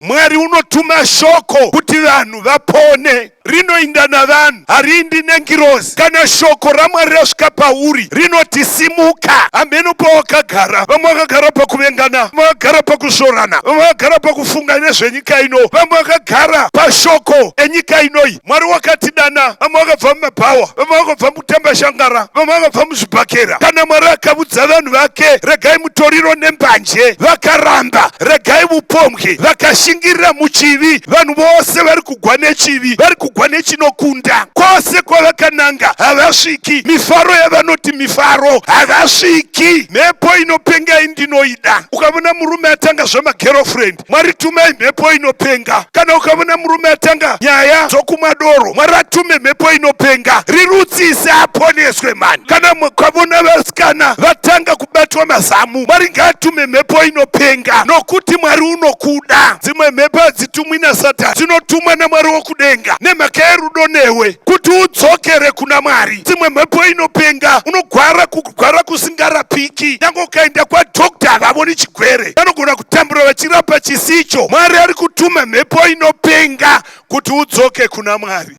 Mwari unotuma shoko kuti vanhu vapone, rinoinda navanhu, harindi nengirozi. Kana shoko raMwari rasvika pauri, rinoti simuka. Hameno pawakagara. Vamwe vakagara pakuvengana, vamwe vakagara pakuzvorana, vamwe vakagara pakufunga nezvenyika ino, vamwe vakagara pashoko enyika inoi. Mwari wakatidana, vamwe vakabva mumabhawa, vamwe vakabva mukutamba shangara, vamwe vakabva muzvibhakera. Kana Mwari akaudza vanhu vake, regai mutoriro nembanje, vakaramba. Regai upombwe, vakashingirira muchivi. Vanhu vose vari kugwa nechivi, vari kugwa nechinokunda. Kwose kwavakananga havasviki. Mifaro yavanoti mifaro havasviki. Mhepo inopenga indinoida. Ukavona murume atanga zvamagirlfriend, Mwari tumai mhepo inopenga. Kana ukavona murume atanga nyaya dzokumwa doro, Mwari atume mhepo inopenga. Rirutsise aponeswe mani. Kana ukavona vasikana vatanga kubatwa mazamu, Mwari ngaatume mhepo inopenga, nokuti Mwari unokuda. Dzimwe mhepo hadzitumwi naSatani, dzinotumwa naMwari wokudenga nemhaka yerudo newe, kuti udzokere kuna Mwari. Dzimwe mhepo inopenga, unogwara kugwara kusingarapiki. Nyange ukaenda kwadhokta havavoni chigwere, vanogona kutambura vachirapa chisicho. Mwari ari kutuma mhepo inopenga kuti udzoke kuna Mwari.